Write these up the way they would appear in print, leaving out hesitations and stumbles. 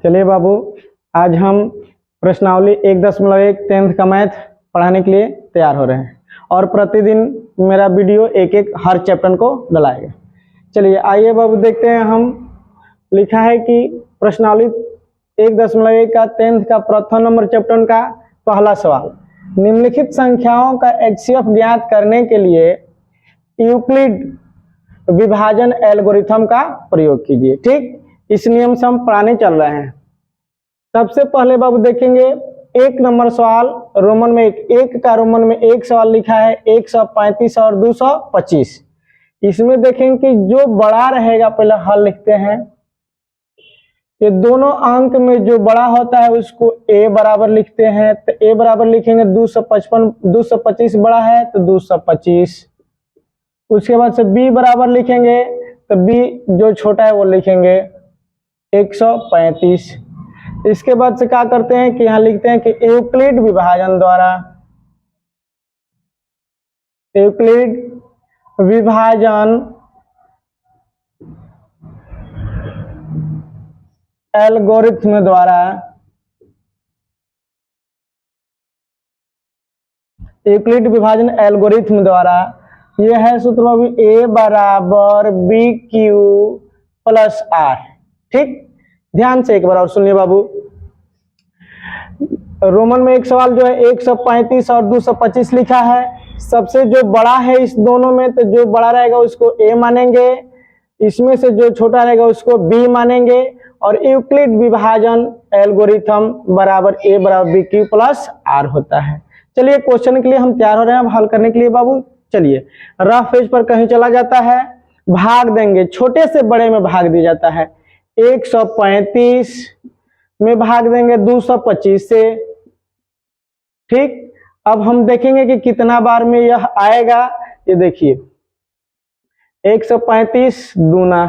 चलिए बाबू, आज हम प्रश्नावली 1.1 10th का मैथ पढ़ाने के लिए तैयार हो रहे हैं और प्रतिदिन मेरा वीडियो एक एक हर चैप्टर को डलाएगा। चलिए आइए बाबू देखते हैं। हम लिखा है कि प्रश्नावली 1.1 का 10th का प्रथम नंबर चैप्टर का पहला सवाल, निम्नलिखित संख्याओं का HCF ज्ञात करने के लिए यूक्लिड विभाजन एल्गोरिथम का प्रयोग कीजिए। ठीक, इस नियम से हम पढ़ाने चल रहे हैं। सबसे पहले बाबू देखेंगे एक नंबर सवाल, रोमन में एक का रोमन में एक सवाल लिखा है 135 और 225। इसमें देखेंगे कि जो बड़ा रहेगा पहले हल लिखते हैं। ये दोनों अंक में जो बड़ा होता है उसको a बराबर लिखते हैं, तो a बराबर लिखेंगे 225 बड़ा है तो 225। उसके बाद से b बराबर लिखेंगे तो b जो छोटा है वो लिखेंगे 135। इसके बाद से क्या करते हैं कि यहाँ लिखते हैं कि यूक्लिड विभाजन द्वारा, यूक्लिड विभाजन एल्गोरिथम द्वारा, यूक्लिड विभाजन एल्गोरिथम द्वारा यह है सूत्र बाबू a बराबर BQ प्लस R। ठीक, ध्यान से एक बार और सुनिए बाबू। रोमन में एक सवाल जो है 135 और 225 लिखा है। सबसे जो बड़ा है इस दोनों में, तो जो बड़ा रहेगा उसको a मानेंगे, इसमें से जो छोटा रहेगा उसको b मानेंगे, और यूक्लिड विभाजन एल्गोरिथम बराबर a बराबर BQ प्लस R होता है। चलिए क्वेश्चन के लिए हम तैयार हो रहे हैं अब हल करने के लिए बाबू। चलिए रफ पेज पर कहीं चला जाता है, भाग देंगे, छोटे से बड़े में भाग दिया जाता है। 135 में भाग देंगे 225 से। ठीक, अब हम देखेंगे कि कितना बार में यह आएगा। ये देखिए 135 दूना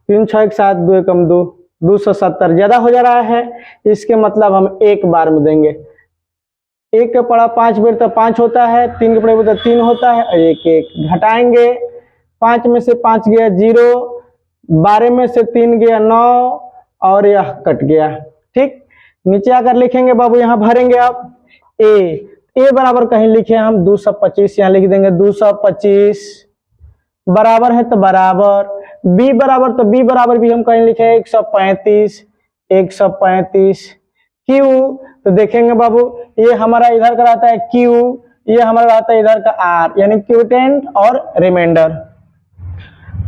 3 6 7 2 कम 2 270 ज्यादा हो जा रहा है, इसके मतलब हम एक बार में देंगे। एक के पड़ा 5 बेर तो 5 होता है, 3 के पड़े तो 3 होता है, और एक एक घटाएंगे। 5 में से 5 गया 0, 12 में से 3 गया 9, और यह कट गया। ठीक, नीचे आकर लिखेंगे बाबू, यहाँ भरेंगे आप a बराबर कहीं लिखे हम 225, यहाँ लिख देंगे 225 बराबर है तो बराबर, b बराबर तो b बराबर भी हम कहीं लिखे 135 q, तो देखेंगे बाबू ये हमारा इधर का रहता है q, ये हमारा रहता है इधर का r, यानी क्यूटेंट और रिमाइंडर।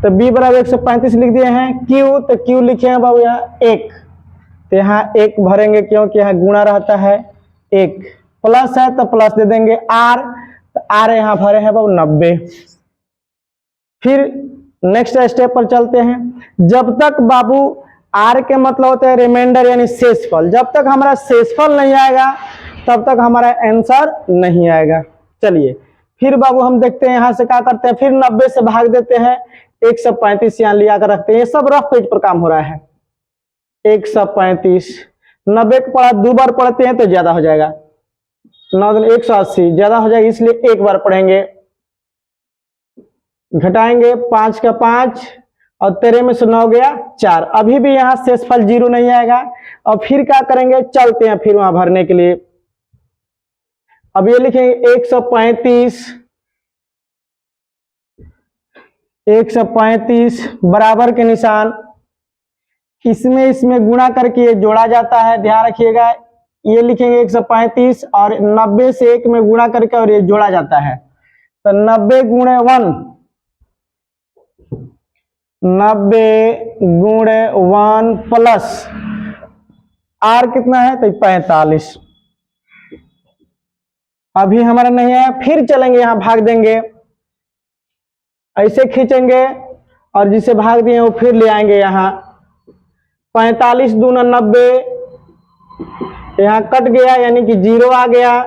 तो b बराबर 135 लिख दिए हैं, q तो q लिखे हैं बाबू यहाँ 1, तो यहाँ 1 भरेंगे क्योंकि यहाँ गुणा रहता है 1, प्लस है तो प्लस दे देंगे r, तो r यहाँ भरे हैं बाबू 90। फिर नेक्स्ट स्टेप पर चलते हैं। जब तक बाबू r के मतलब होता है रिमाइंडर यानी शेषफल, जब तक हमारा शेषफल नहीं आएगा तब तक हमारा आंसर नहीं आएगा। चलिए फिर बाबू हम देखते हैं यहाँ से क्या करते हैं, फिर 90 से भाग देते हैं, 135 यहाँ लिया कर रखते हैं। ये सब रफ पेज पर काम हो रहा है। 135 90 को पढ़ा 2 बार पढ़ते हैं तो ज्यादा हो जाएगा, 9 180 ज्यादा हो जाएगा, इसलिए एक बार पढ़ेंगे। घटाएंगे 5 का 5 और 13 में से 9 गया 4, अभी भी यहाँ शेषफल 0 नहीं आएगा। और फिर क्या करेंगे, चलते हैं फिर वहां भरने के लिए। अब ये लिखेंगे 135 बराबर के निशान, इसमें गुणा करके ये जोड़ा जाता है, ध्यान रखिएगा। ये लिखेंगे 135 और 90 से 1 में गुणा करके और ये जोड़ा जाता है, तो 90 गुणे 1, 90 गुणे 1 प्लस r कितना है तो 45। अभी हमारा नहीं है, फिर चलेंगे यहाँ भाग देंगे, ऐसे खींचेंगे और जिसे भाग दिए वो फिर ले आएंगे यहाँ। 45 दूना 90, यहाँ कट गया यानी कि 0 आ गया।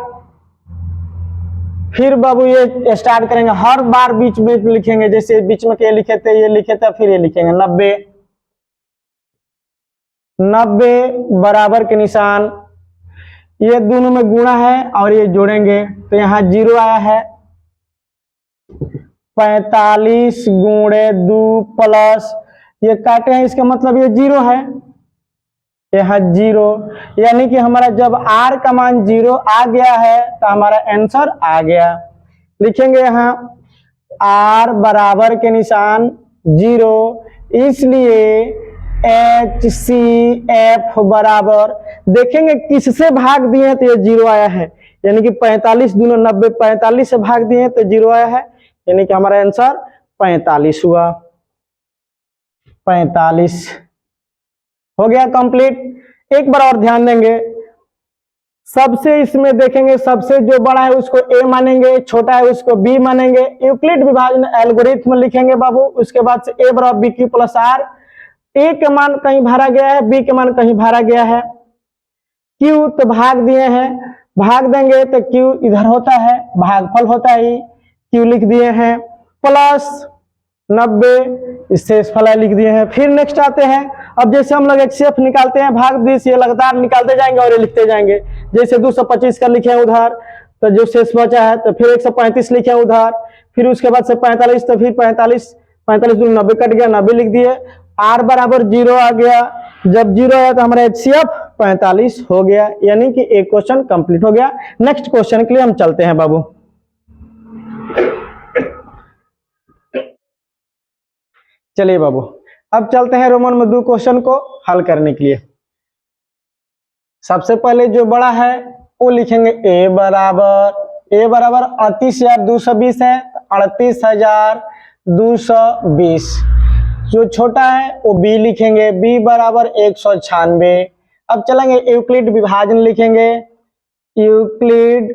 फिर बाबू ये स्टार्ट करेंगे, हर बार बीच में लिखेंगे, जैसे बीच में ये लिखे थे फिर ये लिखेंगे 90 बराबर के निशान, ये दोनों में गुणा है और ये जोड़ेंगे, तो यहाँ 0 आया है। 45 गुणे 2 प्लस ये काटे हैं, इसका मतलब ये 0 है, यहाँ 0, यानी कि हमारा जब r का मान 0 आ गया है तो हमारा आंसर आ गया। लिखेंगे यहाँ r बराबर के निशान 0, इसलिए HCF बराबर, देखेंगे किससे भाग दिए हैं तो ये 0 आया है, यानी कि 45 दूना 90, 45 से भाग दिए हैं तो 0 आया है, यानी कि हमारा आंसर 45 हुआ। 45 हो गया कंप्लीट। एक बार और ध्यान देंगे, सबसे इसमें देखेंगे, सबसे जो बड़ा है उसको a मानेंगे, छोटा है उसको b मानेंगे। यूक्लिड विभाजन एल्गोरिथ्म लिखेंगे बाबू, उसके बाद से a बराबर bq प्लस r, a के मान कहीं भरा गया है, b के मान कहीं भरा गया है, q तो भाग दिए हैं, भाग देंगे तो q इधर होता है, भागफल होता है, q लिख दिए हैं, प्लस 90 शेषफल लिख दिए हैं। फिर नेक्स्ट आते हैं, अब जैसे हम लोग HCF निकालते हैं, भाग दिस ये लगातार निकालते जाएंगे और ये लिखते जाएंगे। जैसे 225 का लिखे उधर तो जो शेष बचा है, तो फिर 135 लिखे उधर, फिर उसके बाद से 45, तो फिर 45 दूनी 90 कट गया, 90 लिख दिए। r बराबर 0 आ गया, जब 0 आया तो हमारा HCF 45 हो गया, यानी कि एक क्वेश्चन कंप्लीट हो गया। नेक्स्ट क्वेश्चन के लिए हम चलते हैं बाबू। चलिए बाबू, अब चलते हैं रोमन में 2 क्वेश्चन को हल करने के लिए। सबसे पहले जो बड़ा है वो लिखेंगे a बराबर 38,220 है, 38,220। जो छोटा है वो b लिखेंगे, b बराबर 196। अब चलेंगे यूक्लिड विभाजन लिखेंगे, यूक्लिड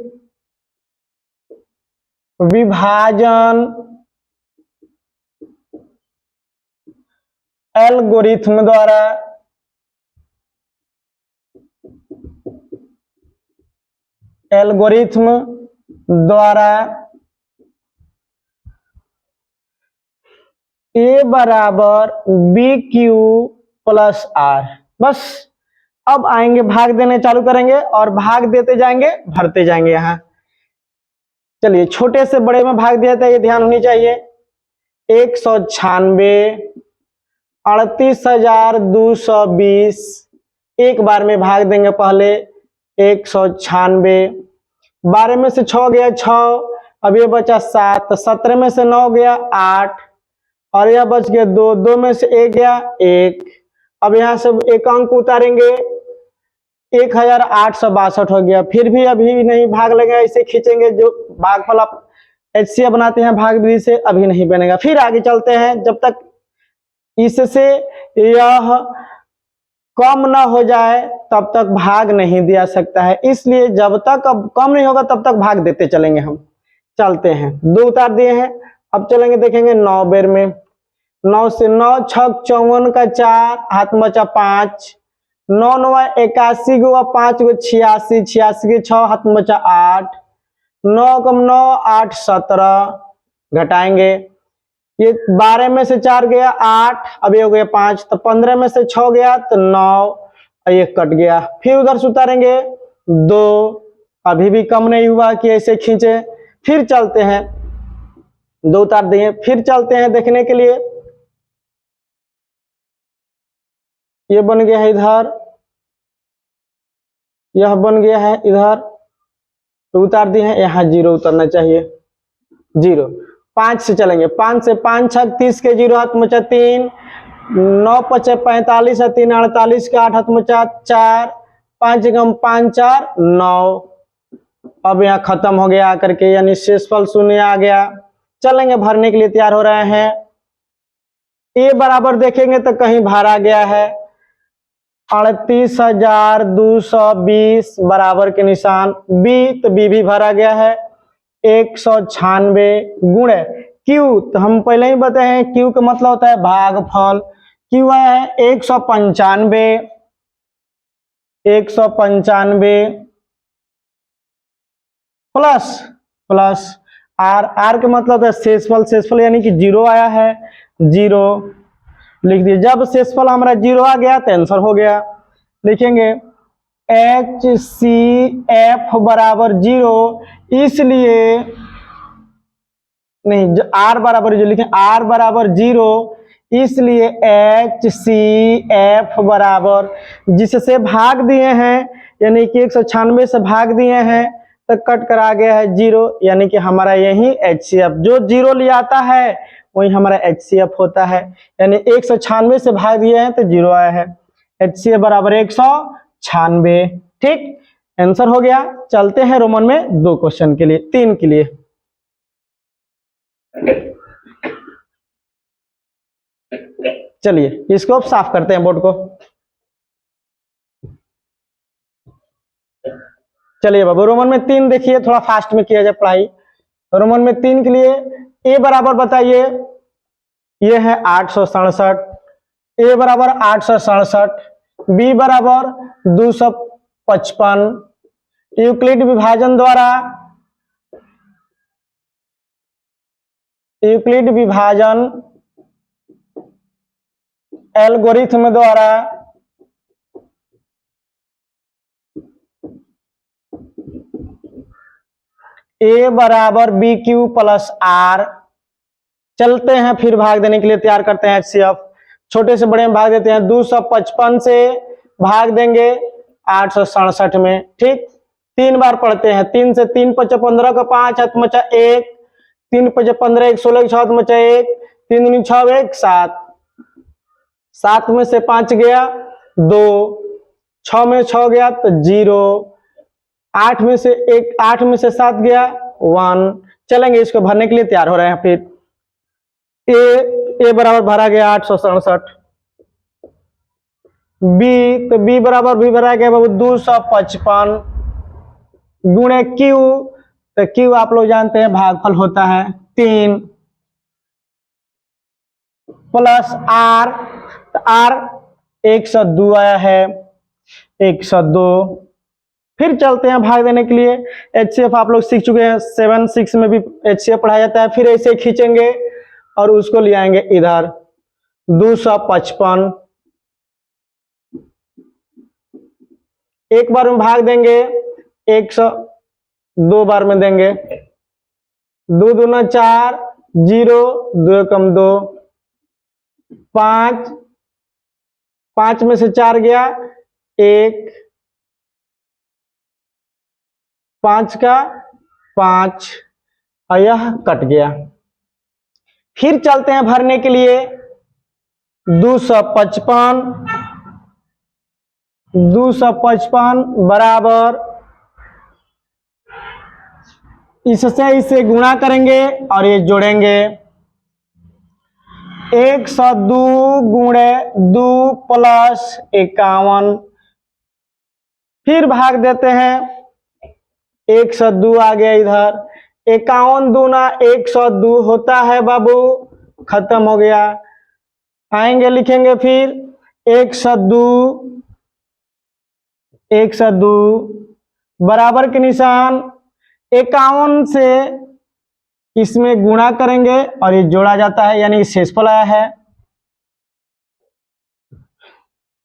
विभाजन एल्गोरिथ्म द्वारा a बराबर BQ प्लस R। बस अब आएंगे भाग देने चालू करेंगे और भाग देते जाएंगे, भरते जाएंगे। यहाँ चलिए छोटे से बड़े में भाग दिया था, ये ध्यान होनी चाहिए। 196 38,220 एक बार में भाग देंगे, पहले 196, 12 में से 6 गया 6, अब ये बचा 7, 17 में से 9 गया 8, और यह बच गया 2, 2 में से 1 गया 1। अब यहाँ से एक अंक उतारेंगे, 1862 हो गया। फिर भी अभी नहीं भाग लगेगा, इसे खींचेंगे, जो भागफल आप HCF बनाते हैं भाग विधि से, अभी नहीं बनेगा। फिर आगे चलते हैं, जब तक इससे यह कम ना हो जाए तब तक भाग नहीं दिया सकता है, इसलिए जब तक अब कम नहीं होगा तब तक भाग देते चलेंगे। हम चलते हैं, 2 उतार दिए हैं, अब चलेंगे देखेंगे 9 बेर में। 9 से 9 छक 54 का 4, हाथ में बचा 5, 9 9 81 गो 5 गो 86, 86 के 6, हाथ में बचा 8, 9 कम 9 8 17, घटाएंगे, ये 12 में से 4 गया 8, अब ये हो गया 5, तो 15 में से 6 गया तो 9, ये कट गया। फिर उधर से उतारेंगे 2, अभी भी कम नहीं हुआ कि ऐसे खींचे। फिर चलते हैं, 2 उतार दिए, फिर चलते हैं देखने के लिए। ये बन गया है इधर, यह बन गया है इधर, तो उतार दिए हैं, यहाँ 0 उतरना चाहिए, 0। 5 से चलेंगे, 5 से 5 छक 30 के 0, हाथ में 3, 9 पचे 45 है, 3 48 के 8, हाथ में 4, 5 कम 5 4 9। अब यहाँ खत्म हो गया आकर के, यानी शेषफल 0 आ गया। चलेंगे भरने के लिए तैयार हो रहे हैं। a बराबर देखेंगे तो कहीं भरा गया है, 38,220 बराबर के निशान, b तो b भी भरा गया है, 196 गुणे q, तो हम पहले ही बताए हैं q का मतलब होता है भागफल। q आया है 195 प्लस r, r का मतलब है शेषफल, शेषफल यानी कि 0 आया है, 0 लिख दिए। जब शेषफल हमारा 0 आ गया तो आंसर हो गया। लिखेंगे HCF बराबर 0, इसलिए नहीं, r बराबर जो लिखे r बराबर 0, इसलिए HCF बराबर, जिससे भाग दिए हैं यानी कि 196 से भाग दिए हैं तो कट कर आ गया है 0, यानी कि हमारा यही HCF, जो 0 ले आता है वही हमारा HCF होता है, यानी 196 से भाग दिए हैं तो 0 आया है। HCF बराबर 196। ठीक, आंसर हो गया। चलते हैं रोमन में 2 क्वेश्चन के लिए, 3 के लिए। चलिए इसको अब साफ करते हैं बोर्ड को। चलिए बाबू, रोमन में 3 देखिए, थोड़ा फास्ट में किया जाए पढ़ाई। रोमन में 3 के लिए ए बराबर बताइए, ये है 867, ए बराबर 867, बी बराबर 255, यूक्लिड विभाजन द्वारा, यूक्लिड विभाजन एल्गोरिथ्म द्वारा ए बराबर बी क्यू प्लस आर। चलते हैं फिर भाग देने के लिए तैयार करते हैं HCF। छोटे से बड़े में भाग देते हैं, 255 से भाग देंगे 867 में। ठीक, 3 बार पढ़ते हैं, 3 से 3 5 15 का 5 हाथ मचा 1, 3 5 15 1 16 6 मचा 1, 3 9 6 1 7, 7 में से 5 गया 2, 6 में 6 गया तो 0, 8 में से 1 8 में से 7 गया 1। चलेंगे इसको भरने के लिए तैयार हो रहे हैं। फिर ए बराबर भरा गया 867, बी, तो बी बराबर भी भरा गया बाबू 255 गुणे क्यू, तो क्यू आप लोग जानते हैं भागफल होता है 3, प्लस आर, तो आर 102 आया है 102। फिर चलते हैं भाग देने के लिए। HCF आप लोग सीख चुके हैं, 7 6 में भी HCF पढ़ाया जाता है। फिर ऐसे खींचेंगे और उसको ले आएंगे इधर 255, एक बार में भाग देंगे 100, 2 बार में देंगे, 2 दूना 4, 0 2 कम 2, 5, 5 में से 4 गया 1, 5 का 5, और यह कट गया। फिर चलते हैं भरने के लिए 255 बराबर, इससे इसे गुणा करेंगे और ये जोड़ेंगे, 102 गुणे 2 प्लस 51। फिर भाग देते हैं, 102 आ गया इधर, 51 दूना 102 होता है बाबू, खत्म हो गया। आएंगे लिखेंगे फिर 102 बराबर के निशान 51 से इसमें गुणा करेंगे और ये जोड़ा जाता है, यानी शेषफल आया है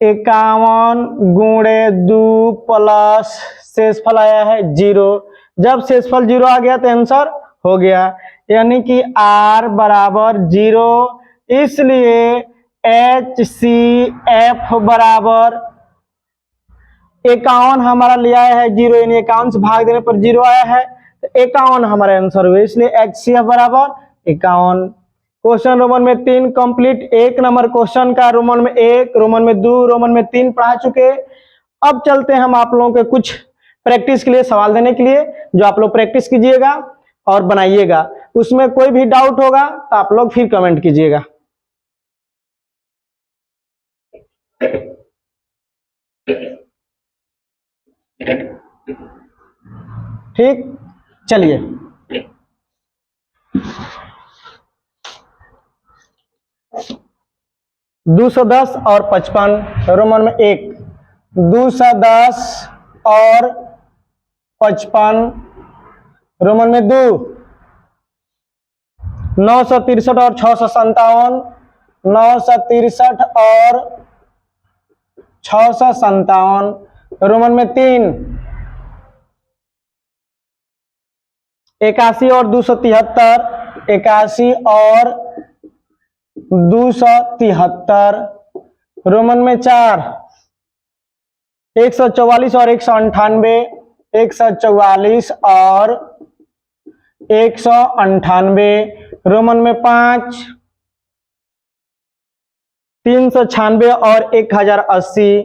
51 गुणे 2 प्लस शेषफल आया है 0। जब शेषफल 0 आ गया तो आंसर हो गया, यानी कि R बराबर 0। इसलिए HCF बराबर 51 हमारा लिया है 0, यानी 51 से भाग देने पर 0 आया है, तो 51 हमारा आंसर हुआ, इसलिए HCF बराबर 51। क्वेश्चन रोमन में 3 कंप्लीट। 1 नंबर क्वेश्चन का रोमन में 1, रोमन में 2, रोमन में 3 पढ़ा चुके। अब चलते हैं हम आप लोगों के कुछ प्रैक्टिस के लिए, सवाल देने के लिए, जो आप लोग प्रैक्टिस कीजिएगा और बनाइएगा। उसमें कोई भी डाउट होगा तो आप लोग फिर कमेंट कीजिएगा। ठीक, चलिए 210 और 55 रोमन में 1, 210 और 55 रोमन में 2, 963 और 657, 963 और 657 रोमन में 3, 81 और 273, 81 और 273, रोमन में 4, 144 और 198, 144 और 198, रोमन में 5, 396 और 1080,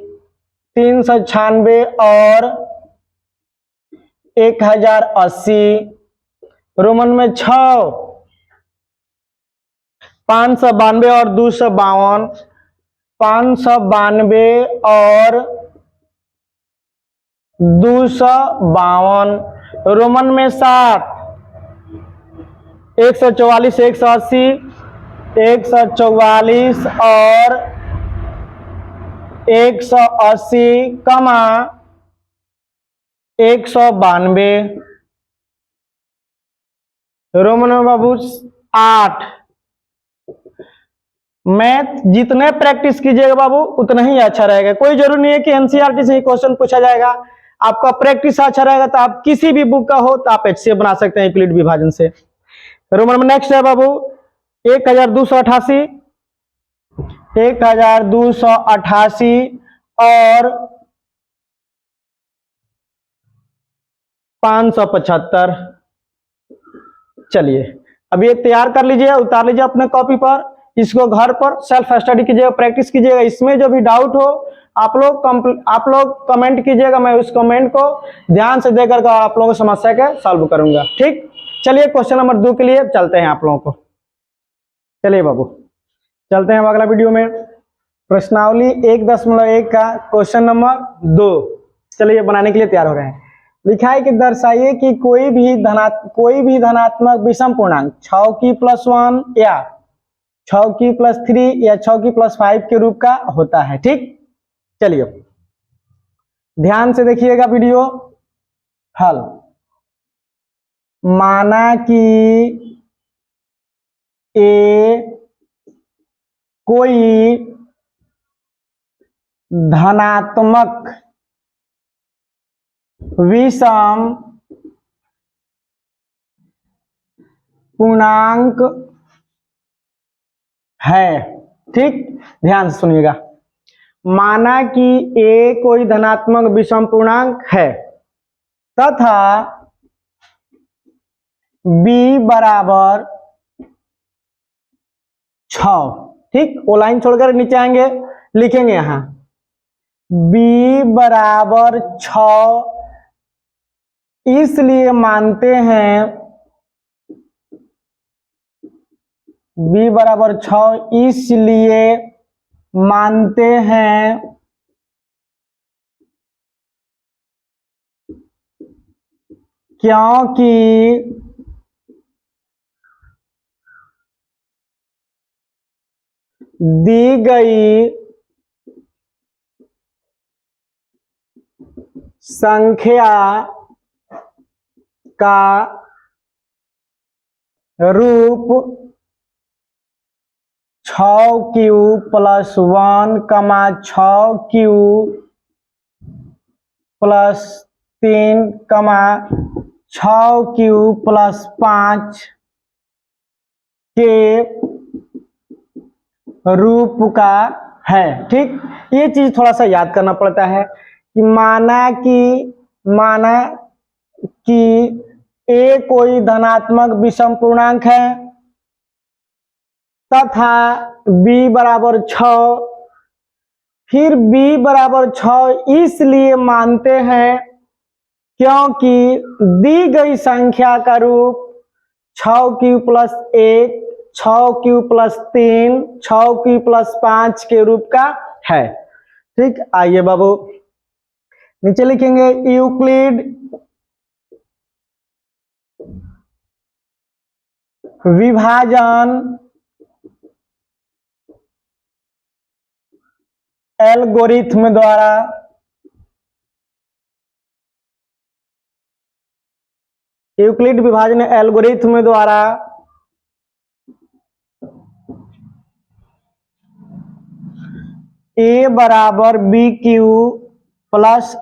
396 और 1080, रोमन में 6, 592 और 252, 592 और 252, रोमन में 7, 144, 180, 144 और 180, कमा 192, रोमन में बाबू 8। मैथ जितने प्रैक्टिस कीजिएगा बाबू उतना ही अच्छा रहेगा। कोई जरूरी नहीं है कि एनसीईआरटी से ही क्वेश्चन पूछा जाएगा। आपका प्रैक्टिस अच्छा रहेगा तो आप किसी भी बुक का हो तो आप HCF बना सकते हैं यूक्लिड विभाजन से। रोमन में नेक्स्ट है बाबू 1288, 1288 और 575। चलिए अब ये तैयार कर लीजिए, उतार लीजिए अपने कॉपी पर, इसको घर पर सेल्फ स्टडी कीजिएगा, प्रैक्टिस कीजिएगा। इसमें जो भी डाउट हो आप लोग कमेंट कीजिएगा, मैं उस कमेंट को ध्यान से देकर आप लोगों की समस्या के सॉल्व करूंगा। ठीक, चलिए क्वेश्चन नंबर 2 के लिए चलते हैं आप लोगों को। चलिए बाबू चलते हैं अगला वीडियो में। प्रश्नावली 1.1 का क्वेश्चन नंबर 2। चलिए बनाने के लिए तैयार हो रहे हैं। लिखा है कि दर्शाइए कि कोई भी धनात्मक विषम पूर्णांक 6 की +1 या 6 की +3 या 6 की +5 के रूप का होता है। ठीक, चलिए ध्यान से देखिएगा वीडियो। हल, माना कि ए कोई धनात्मक विषम पूर्णांक है। ठीक, ध्यान से सुनिएगा। माना कि ए कोई धनात्मक विषम पूर्णांक है तथा बी बराबर 6। ठीक, वो लाइन छोड़कर नीचे आएंगे, लिखेंगे यहां बी बराबर 6 इसलिए मानते हैं, बी बराबर 6 इसलिए मानते हैं क्योंकि दी गई संख्या का रूप 6Q + 1, 6Q + 3, 6Q + 5 के रूप का है। ठीक, ये चीज थोड़ा सा याद करना पड़ता है कि माना कि ए कोई धनात्मक विषम पूर्णांक है तथा b बराबर 6, फिर b बराबर 6 इसलिए मानते हैं क्योंकि दी गई संख्या का रूप 6Q + 1, 6Q + 3, 6Q + 5 के रूप का है। ठीक, आइए बाबू नीचे लिखेंगे यूक्लिड विभाजन एल्गोरिथ्म द्वारा यूक्लिड विभाजन एल्गोरिथ्म द्वारा a बराबर BQ +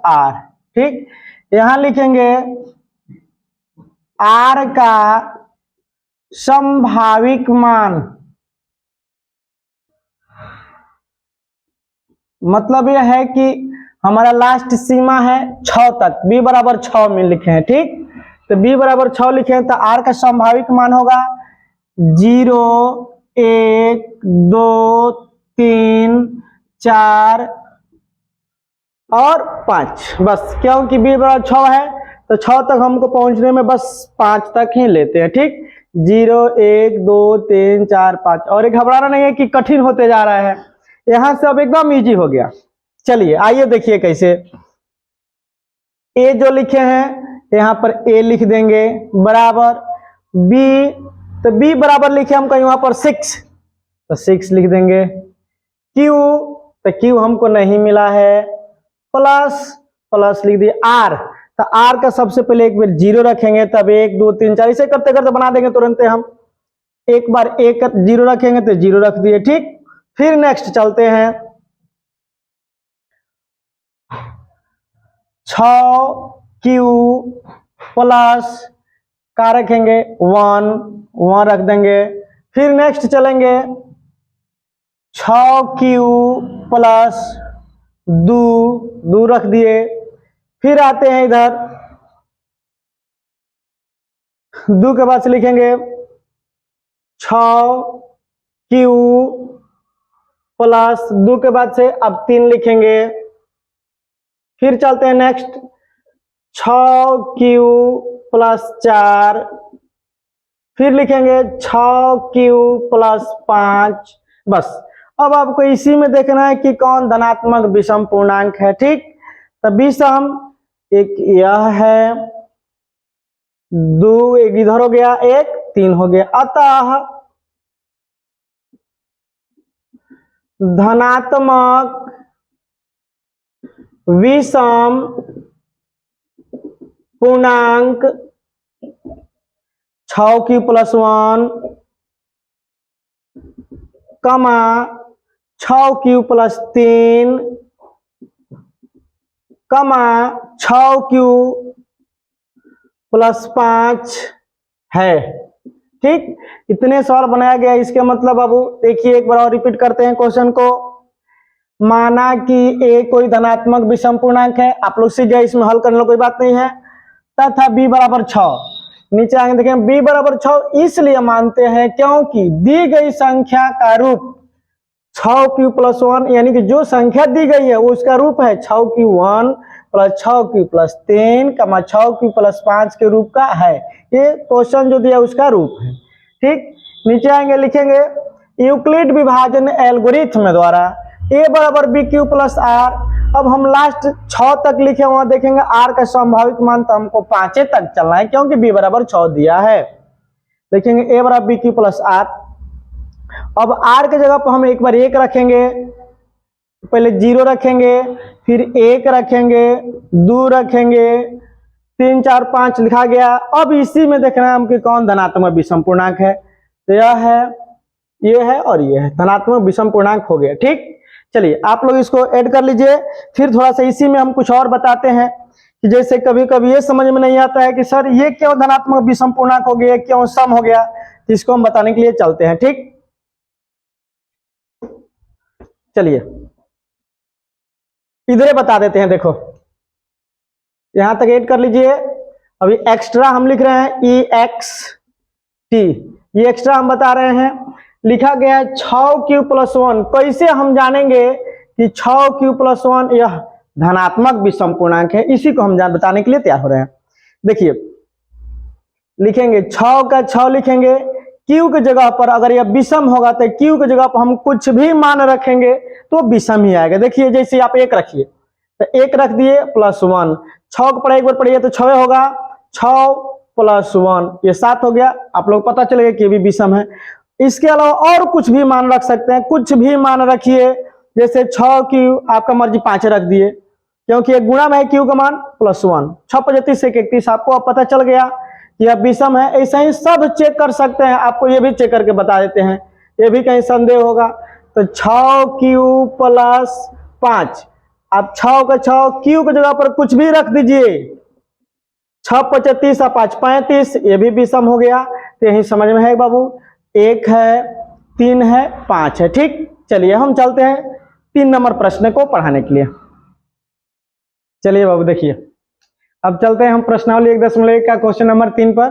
R। ठीक, यहां लिखेंगे R का संभाविक मान मतलब यह है कि हमारा लास्ट सीमा है 6 तक, b बराबर 6 में लिखे हैं, ठीक। तो b बराबर 6 लिखे हैं, तो r का संभाविक मान होगा 0, 1, 2, 3, 4 और 5, बस। क्योंकि b बराबर 6 है तो 6 तक हमको पहुंचने में बस 5 तक ही लेते हैं, ठीक। 0, 1, 2, 3, 4, 5, और ये घबराना नहीं है कि कठिन होते जा रहा है, यहां से अब एकदम इजी हो गया। चलिए आइए देखिए कैसे। a जो लिखे हैं यहाँ पर a लिख देंगे बराबर b, तो b बराबर लिखे हम कहीं वहां पर 6, तो 6 लिख देंगे। q, तो q हमको नहीं मिला है, प्लस लिख दिए r, तो r का सबसे पहले एक बार 0 रखेंगे, तब 1, 2, 3, 4 इसे करते करते बना देंगे तुरंत हम। एक बार 1 0 रखेंगे तो 0 रख दिए, ठीक। फिर नेक्स्ट चलते हैं, 6q प्लस का रखेंगे 1 रख देंगे। फिर नेक्स्ट चलेंगे 6q प्लस 2 रख दिए। फिर आते हैं इधर 2 के बाद से लिखेंगे 6q प्लस 2 के बाद से अब 3 लिखेंगे। फिर चलते हैं नेक्स्ट 6q प्लस 4, फिर लिखेंगे 6q प्लस 5, बस। अब आपको इसी में देखना है कि कौन धनात्मक विषम पूर्णांक है, ठीक। तो विषम एक यह है, 2 एक इधर हो गया, 1 3 हो गया, अतः धनात्मक विषम पूर्णांक 6q प्लस 1 कमा 6q प्लस 3 कमा 6q प्लस 5 है, ठीक। इतने सवाल बनाया गया। इसके मतलब अब देखिए एक बार और रिपीट करते हैं क्वेश्चन को। माना कि a कोई धनात्मक विषम पूर्णांक है, आप लोग सीख गए, इसमें हल करने कोई बात नहीं है, तथा b बराबर 6। नीचे आगे देखें b बराबर 6 इसलिए मानते हैं क्योंकि दी गई संख्या का रूप 6q प्लस 1, यानी कि जो संख्या दी गई है वो उसका रूप है 6q1 प्लस 6q प्लस 3 कमा 6q प्लस 5 के रूप का है। ये क्वेश्चन जो दिया उसका रूप है, ठीक। नीचे आएंगे लिखेंगे यूक्लिड विभाजन एल्गोरिथ्म द्वारा a बराबर bq प्लस r। अब हम लास्ट 6 तक लिखे, वहां देखेंगे r का संभावित मान तो हमको 5 तक चलना है क्योंकि b बराबर 6 दिया है। देखेंगे a बराबर bq प्लस r। अब r के जगह पर हम एक बार 1 रखेंगे, पहले 0 रखेंगे, फिर 1 रखेंगे, 2 रखेंगे, 3, 4, 5 लिखा गया। अब इसी में देखना है हम कि कौन धनात्मक विषम पूर्णांक है, तो यह है, ये है और ये है, धनात्मक विषम पूर्णांक हो गया, ठीक। चलिए आप लोग इसको ऐड कर लीजिए। फिर थोड़ा सा इसी में हम कुछ और बताते हैं कि जैसे कभी कभी ये समझ में नहीं आता है कि सर ये क्यों धनात्मक विषम पूर्णांक हो गया, क्यों सम हो गया, इसको हम बताने के लिए चलते हैं, ठीक। चलिए इधर बता देते हैं, देखो यहां तक ऐड कर लीजिए। अभी एक्स्ट्रा हम लिख रहे हैं EXT, ये एक्स्ट्रा हम बता रहे हैं। लिखा गया है 6q प्लस 1। कैसे हम जानेंगे कि 6q प्लस 1 यह धनात्मक विषम पूर्णांक है, इसी को हम बताने के लिए तैयार हो रहे हैं। देखिए लिखेंगे 6 का 6 लिखेंगे, q की जगह पर अगर यह विषम होगा तो q की जगह पर हम कुछ भी मान रखेंगे तो विषम ही आएगा। देखिए जैसे आप 1 रखिए तो 1 रख दिए प्लस 1, 6 को पढ़ा एक बार पढ़िए तो 6 होगा, 6 प्लस 1 ये 7 हो गया। आप लोग पता चलेगा कि ये भी विषम है। इसके अलावा और कुछ भी मान रख सकते हैं, कुछ भी मान रखिए, जैसे 6q आपका मर्जी 5 रख दिए क्योंकि एक गुणा में है q का मान प्लस 1, 6 × 35 = 31, आपको अब पता चल गया कि यह विषम है। ऐसा ही सब चेक कर सकते हैं, आपको ये भी चेक करके बता देते हैं, ये भी कहीं संदेह होगा तो 6q प्लस 5, आप 6 का 6 q की जगह पर कुछ भी रख दीजिए, 6 × 35 और 5 = 35, ये भी विषम हो गया। तो यही समझ में है बाबू, 1 है, 3 है, 5 है, ठीक। चलिए हम चलते हैं 3 नंबर प्रश्न को पढ़ाने के लिए। चलिए बाबू देखिए, अब चलते हैं हम प्रश्नावली 1.1 का क्वेश्चन नंबर 3 पर।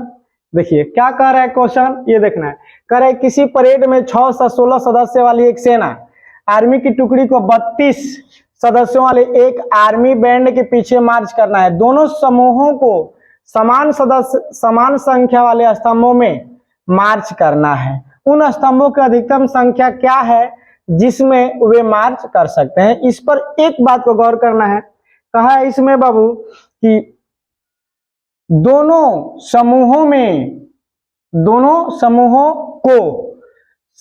देखिए क्या कह रहा है क्वेश्चन, ये देखना है। कह रहा है किसी परेड में 6 से 16 सदस्य वाली एक सेना आर्मी की टुकड़ी को 32 सदस्यों वाले एक आर्मी बैंड के पीछे मार्च करना है। दोनों समूहों को समान संख्या वाले स्तंभों में मार्च करना है। उन स्तंभों की अधिकतम संख्या क्या है जिसमें वे मार्च कर सकते हैं। इस पर एक बात को गौर करना है। कहा है इसमें बाबू कि दोनों समूहों को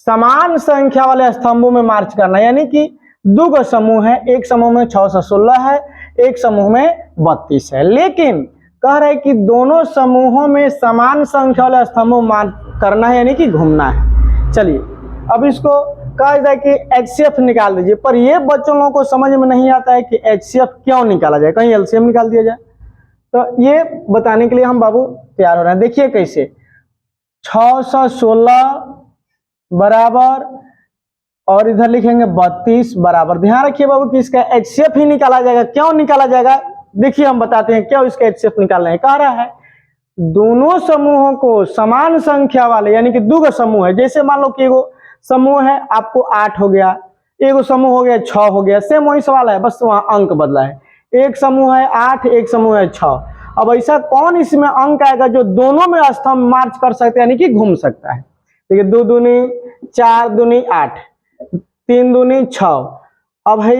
समान संख्या वाले स्तंभों में मार्च करना है। यानी कि दो समूह है, एक समूह में 6 से 16 है, एक समूह में 32 है। लेकिन कह रहे कि दोनों समूहों में समान संख्या वाले स्तंभों में मार्च करना है, यानी कि घूमना है। चलिए अब इसको कहा जाए कि HCF निकाल दीजिए, पर ये बच्चों लोगों को समझ में नहीं आता है कि HCF क्यों निकाला जाए, कहीं LCM निकाल दिया जाए। तो ये बताने के लिए हम बाबू तैयार हो रहे हैं। देखिए कैसे, 6 से 16 बराबर और इधर लिखेंगे 32 बराबर। ध्यान रखिए बाबू कि इसका HCF ही निकाला जाएगा। क्यों निकाला जाएगा, देखिए हम बताते हैं क्यों इसका HCF निकालना है। कह रहा है दोनों समूहों को समान संख्या वाले, यानी कि दो समूह है। जैसे मान लो कि एगो समूह है आपको 8 हो गया, एगो समूह हो गया 6 हो गया, सेम वही सवाल है, बस वहां अंक बदला है। एक समूह है 8, एक समूह है 6। अब ऐसा कौन इसमें अंक आएगा जो दोनों में स्तंभ मार्च कर सकते हैं, यानी कि घूम सकता है। देखिए 2 दूनी 4 दूनी 8, 3 दूनी 6, अब है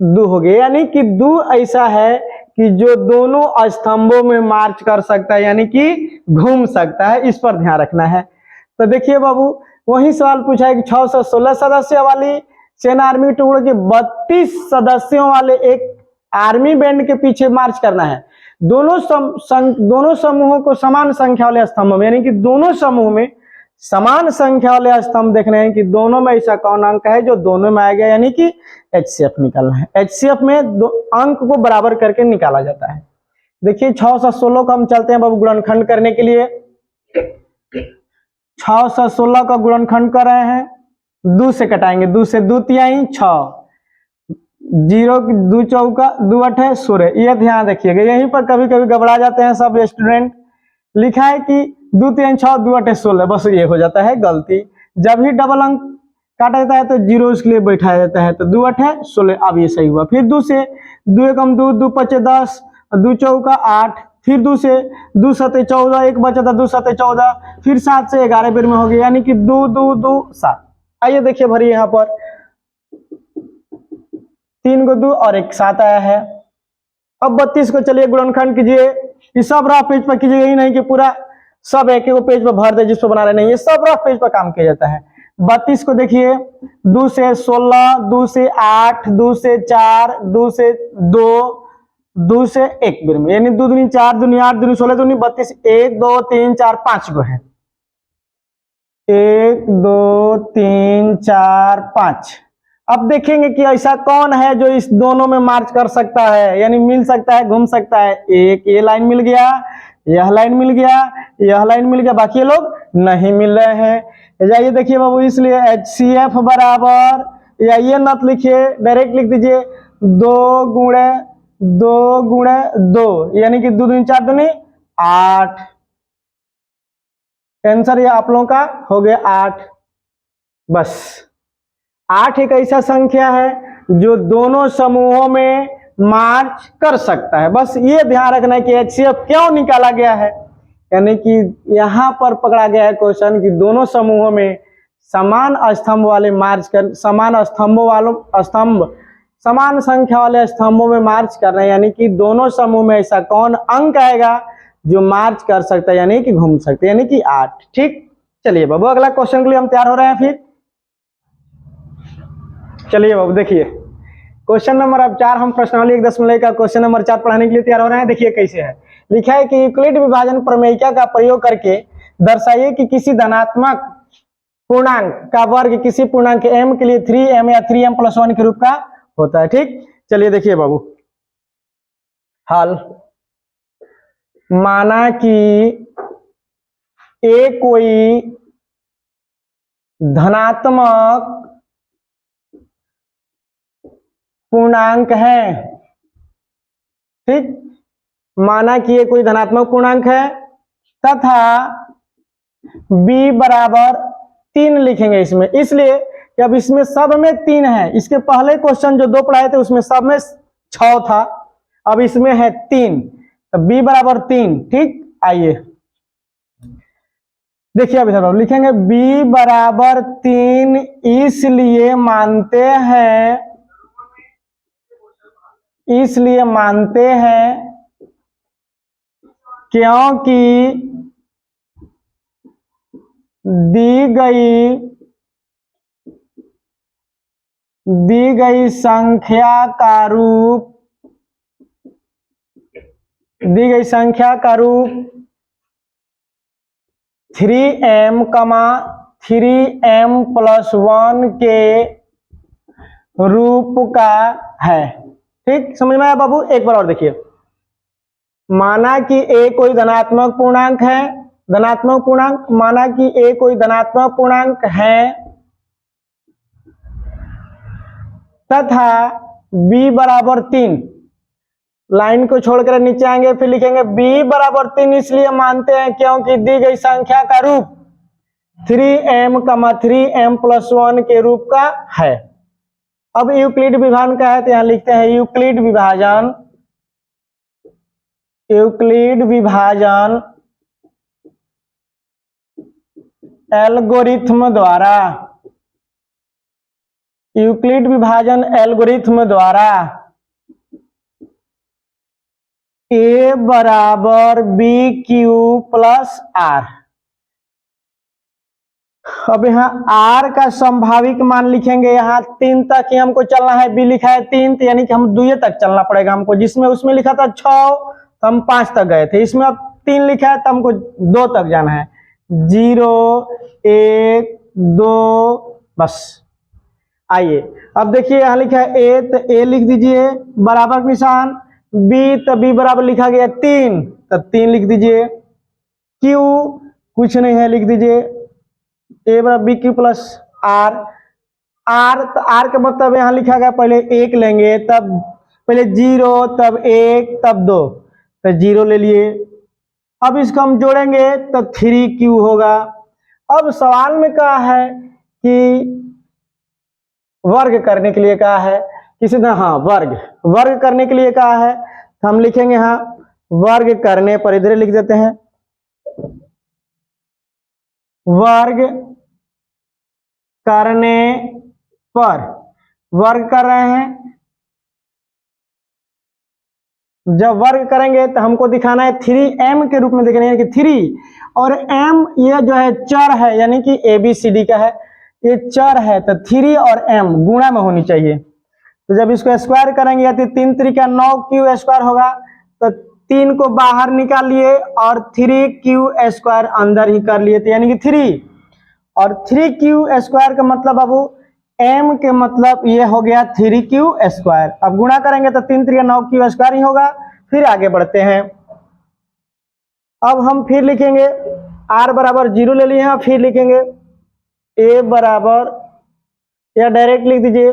2 हो गया। यानी कि 2 ऐसा है कि जो दोनों स्तंभों में मार्च कर सकता है, यानी कि घूम सकता है। इस पर ध्यान रखना है। तो देखिए बाबू वही सवाल पूछा है कि 6 से 16 सदस्य वाली सेना आर्मी टुकड़ों के 32 सदस्यों वाले एक आर्मी बैंड के पीछे मार्च करना है। दोनों समूहों को समान संख्या वाले स्तंभ में, यानी कि दोनों समूह में समान संख्या वाले स्तंभ देखने हैं कि दोनों में ऐसा कौन अंक है जो दोनों में आ गया, यानी कि HCF निकालना है। HCF में दो अंक को बराबर करके निकाला जाता है। देखिए 6 से 16 को हम चलते हैं बाबू गुणनखंड करने के लिए। 6 से 16 का गुणनखंड कर रहे हैं, 2 से कटाएंगे, 2 से 2 तिहाई 6, 0 2 चौका 2 8 16। ये ध्यान रखिएगा, यहीं पर कभी कभी घबरा जाते हैं सब स्टूडेंट। लिखा है कि 2 3 6 2 8 16, बस ये हो जाता है गलती। जब भी डबल अंक काटा जाता है तो 0 इसके लिए बैठाया जाता है, तो 2 8 16। अब ये सही हुआ। फिर 2 से 2 एकम 2, 2 5 10, 2 चौका 8, फिर 2 से 2 7 14, 1 बचा था 2 7 14, फिर 7 से 11 बेर में हो गया, यानी कि 2 2 2 7। आइए देखिए भरी यहाँ पर 3 को 2 और 1 7 आया है। अब 32 को चलिए गुणनखंड कीजिए। ये सब रफ पेज पर कीजिए, यही नहीं कि पूरा सब एक एक पेज पर भर दे जिसको बना रहे नहीं, ये सब रफ पेज पर काम किया जाता है। 32 को देखिए 2 से 16, 2 से 8, 2 से 4, 2 से 2, 2 से 1 बेर में, यानी 2 दूनी 4 दूनी 8 दूनी 16 दूनी 32, 1 2 3 4 5 को है। 1 2 3 4 5। अब देखेंगे कि ऐसा कौन है जो इस दोनों में मार्च कर सकता है, यानी मिल सकता है, घूम सकता है। एक ये लाइन मिल गया, यह लाइन मिल गया, यह लाइन मिल गया, बाकी ये लोग नहीं मिल रहे हैं। जाइए देखिए बाबू, इसलिए HCF बराबर, या ये मत लिखिए, डायरेक्ट लिख दीजिए 2 गुणे 2 गुणे 2, यानी कि 2 दूनी 4 दूनी 8। आंसर ये आप लोगों का हो गया 8। बस 8 एक ऐसा संख्या है जो दोनों समूहों में मार्च कर सकता है। बस ये ध्यान रखना है कि HCF क्यों निकाला गया है, यानी कि यहां पर पकड़ा गया है क्वेश्चन कि दोनों समूहों में समान स्तंभ वाले मार्च कर, समान संख्या वाले स्तंभों में मार्च करना है, यानी कि दोनों समूह में ऐसा कौन अंक आएगा जो मार्च कर सकता है, यानी कि घूम सकते, यानी कि 8। ठीक, चलिए बाबू अगला क्वेश्चन के लिए हम तैयार हो रहे हैं। फिर चलिए बाबू देखिए क्वेश्चन नंबर अब 4, हम प्रश्नावली 1.1 का क्वेश्चन नंबर 4 पढ़ाने के लिए तैयार हो रहे हैं। देखिए कैसे है, लिखा है कि यूक्लिड विभाजन प्रमेयिका का प्रयोग करके दर्शाइए कि किसी धनात्मक पूर्णांक का वर्ग किसी पूर्णांक m के लिए 3m या 3m+1 के रूप का होता है। ठीक, चलिए देखिए बाबू हल। माना कि a कोई धनात्मक पूर्णांक है, ठीक, माना कि ये कोई धनात्मक पूर्णांक है तथा b बराबर 3 लिखेंगे इसमें, इसलिए कि अब इसमें सब में 3 है। इसके पहले क्वेश्चन जो 2 पढ़ाए थे उसमें सब में 6 था, अब इसमें है 3, तो b बराबर 3, ठीक। आइए देखिए अब इधर लिखेंगे b बराबर 3 इसलिए मानते हैं क्योंकि दी गई संख्या का रूप 3m, 3m+1 के रूप का है, ठीक। समझ में आया बाबू? एक बार और देखिए, माना कि a कोई धनात्मक पूर्णांक है, माना कि a कोई धनात्मक पूर्णांक है तथा b बराबर 3, लाइन को छोड़कर नीचे आएंगे, फिर लिखेंगे b बराबर 3 इसलिए मानते हैं क्योंकि दी गई संख्या का रूप 3m, 3m+1 के रूप का है। अब यूक्लिड विभाजन का है तो यहां लिखते हैं यूक्लिड विभाजन एल्गोरिथ्म द्वारा a बराबर BQ प्लस R। अब यहाँ R का संभाविक मान लिखेंगे, यहाँ 3 तक ही हमको चलना है, B लिखा है 3 तो यानी कि हम 2 तक चलना पड़ेगा हमको, जिसमें उसमें लिखा था 6 तो हम 5 तक गए थे, इसमें अब 3 लिखा है तो हमको 2 तक जाना है, 0 1 2 बस। आइए अब देखिए यहाँ लिखा है a तो a लिख दीजिए बराबर का निशान, b तो b बराबर लिखा गया 3 तो 3 लिख दीजिए, q कुछ नहीं है लिख दीजिए, a बराबर BQ प्लस R। तो R का मतलब यहाँ लिखा गया, पहले 1 लेंगे तब पहले 0 तब 1 तब 2 तो 0 ले लिए, अब इसको हम जोड़ेंगे तो 3Q होगा। अब सवाल में कहा है कि वर्ग करने के लिए कहा है, किसी ने हाँ वर्ग करने के लिए कहा है तो हम लिखेंगे हाँ वर्ग करने पर, इधर लिख देते हैं वर्ग करने पर, वर्ग कर रहे हैं, जब वर्ग करेंगे तो हमको दिखाना है 3m के रूप में दिखाना है कि 3 और m ये जो है चर है, यानी कि ABCD का है, ये चर है तो 3 और m गुणा में होनी चाहिए। तो जब इसको स्क्वायर करेंगे तो 3 3 का 9q स्क्वायर होगा, तो 3 को बाहर निकाल लिए और 3q स्क्वायर अंदर ही कर लिए, तो यानी कि 3 और 3q स्क्वायर का मतलब बाबू m के मतलब ये हो गया 3q स्क्वायर। अब गुणा करेंगे तो 3 3 का 9q स्क्वायर ही होगा। फिर आगे बढ़ते हैं, अब हम फिर लिखेंगे r बराबर 0 ले लिए हैं, फिर लिखेंगे a बराबर, या डायरेक्ट लिख दीजिए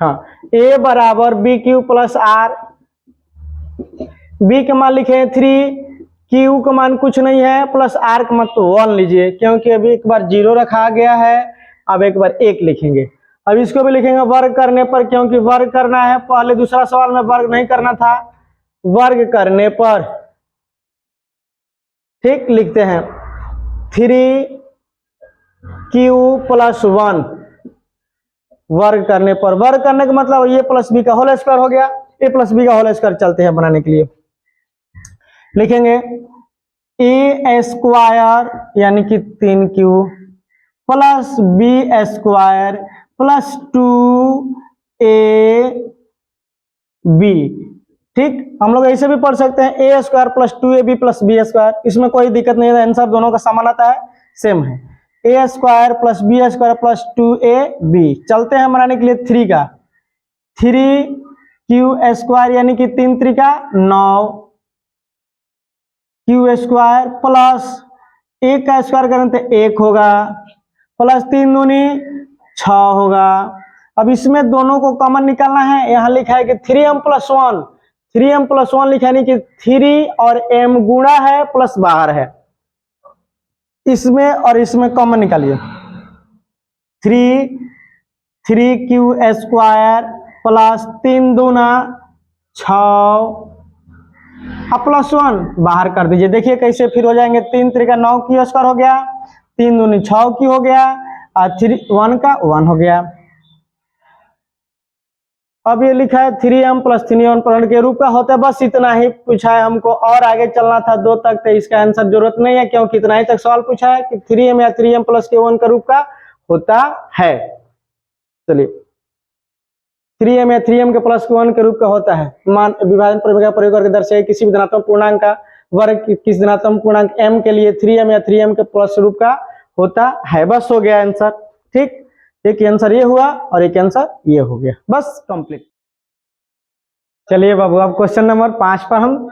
हाँ a बराबर BQ प्लस R, b का मान लिखे 3, q का मान कुछ नहीं है, प्लस r का मान तो 1 लीजिए क्योंकि अभी एक बार 0 रखा गया है, अब एक बार 1 लिखेंगे। अब इसको भी लिखेंगे वर्ग करने पर, क्योंकि वर्ग करना है, पहले दूसरा सवाल में वर्ग नहीं करना था, वर्ग करने पर, ठीक। लिखते हैं 3q प्लस 1 वर्ग करने पर, वर्ग करने का मतलब ये प्लस बी का होल स्क्वायर हो गया, ए प्लस बी का होल स्क्वायर चलते हैं बनाने के लिए, लिखेंगे ए स्क्वायर यानी कि 3q plus B square plus 2ab, ठीक। हम लोग ऐसे भी पढ़ सकते हैं A square plus 2ab plus B square, इसमें कोई दिक्कत नहीं है, आंसर दोनों का समान आता है, सेम है, A square plus B square plus 2ab। चलते हैं बनाने के लिए 3 का, 3q स्क्वायर यानी कि 3 3 का 9q स्क्वायर प्लस 1 का स्क्वायर करें तो 1 होगा, प्लस 3 दूनी 6 होगा, अब इसमें दोनों को कॉमन निकालना है। यहाँ लिखा है कि 3m+1, 3m+1 लिखा है कि 3 और m गुणा है प्लस बाहर है, इसमें और इसमें कॉमन निकालिए। 3q² प्लस 3 दूना 6 अब +1 बाहर कर दीजिए। देखिए कैसे फिर हो जाएंगे। 3 3 का 9 q² हो गया, 3 दूनी 6 q हो गया और 1 का 1 हो गया। अब ये लिखा है 3m + 3m के रूप का होता है। बस इतना ही पूछा है हमको, और आगे चलना था 2 तक, तो इसका आंसर जरूरत नहीं है क्योंकि इतना ही तक सवाल पूछा है कि 3m या 3m + के 1 का रूप का होता है। चलिए 3m या 3m के प्लस के 1 के रूप का होता है। मान विभाजन प्रमेय का प्रयोग करके दर्शाइए किसी भी धनात्मक पूर्णांक का वर्ग किस धनात्मक पूर्णांक m के लिए 3m या 3m के प्लस रूप का होता है। बस हो गया आंसर। ठीक, एक आंसर ये हुआ और एक आंसर ये हो गया, बस कंप्लीट। चलिए बाबू अब क्वेश्चन नंबर 5 पर हम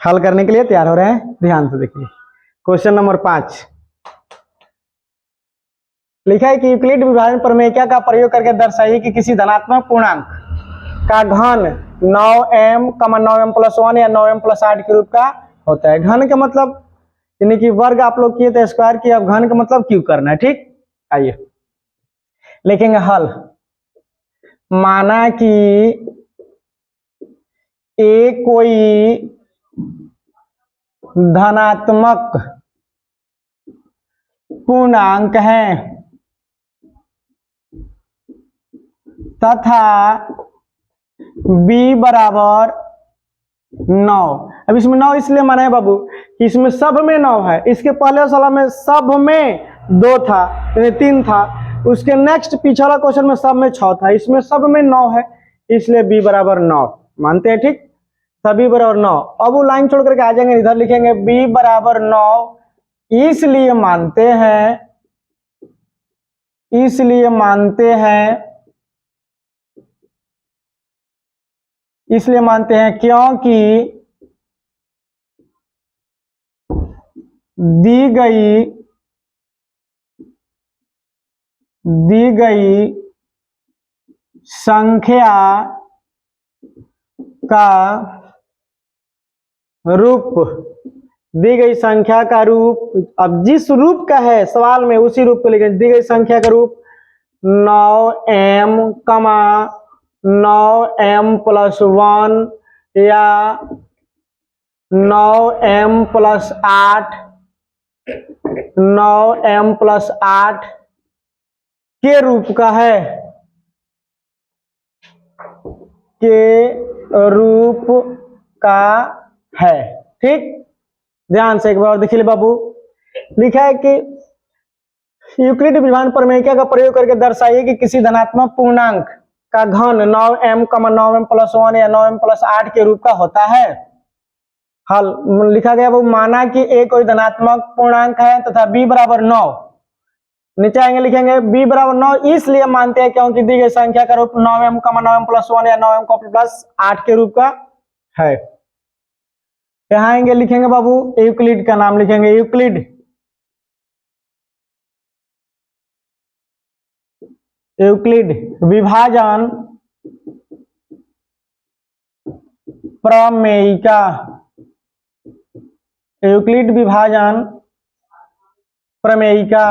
हल करने के लिए तैयार हो रहे हैं। ध्यान से देखिए क्वेश्चन नंबर 5 लिखा है कि यूक्लिड विभाजन प्रमेय का प्रयोग करके दर्शाइए कि किसी धनात्मक पूर्णांक का घन 9m, 9m+1 या 9m+8 के रूप का होता है। घन का मतलब यानी कि वर्ग आप लोग किए थे स्क्वायर किया, अब घन का मतलब क्यों करना है। ठीक, आइए लिखेंगे हल। माना कि ए कोई धनात्मक पूर्णांक है तथा b बराबर 9। अब इसमें 9 इसलिए माना है बाबू कि इसमें सब में 9 है। इसके पहले वाला में सब में 2 था, 3 था, उसके नेक्स्ट पिछला क्वेश्चन में सब में 6 था, इसमें सब में 9 है, इसलिए b बराबर 9 मानते हैं। ठीक, सभी बराबर 9। अब वो लाइन छोड़ करके आ जाएंगे, इधर लिखेंगे b बराबर 9 इसलिए मानते हैं क्योंकि दी गई संख्या का रूप, दी गई संख्या का रूप, अब जिस रूप का है सवाल में उसी रूप को लिखेंगे। दी गई संख्या का रूप 9m, 9m+1 या 9m+8, 9m+8 के रूप का है, ठीक, ध्यान से एक बार देखिए बाबू। लिखा है कि यूक्लिड विभाजन प्रमेय का प्रयोग करके दर्शाइए कि किसी धनात्मक पूर्णांक का घन 9m, 9m+1 या 9m+8 के रूप का होता है। हल लिखा गया वो माना कि a कोई धनात्मक पूर्णांक है तथा b बराबर 9। नीचे आएंगे लिखेंगे b बराबर 9 इसलिए मानते हैं क्योंकि दी गई संख्या का रूप 9m, 9m+1 या 9m+8 के रूप का है। यहाँ आएंगे लिखेंगे बाबू यूक्लिड का नाम लिखेंगे, यूक्लिड विभाजन प्रमेयिका, यूक्लिड विभाजन प्रमेयिका,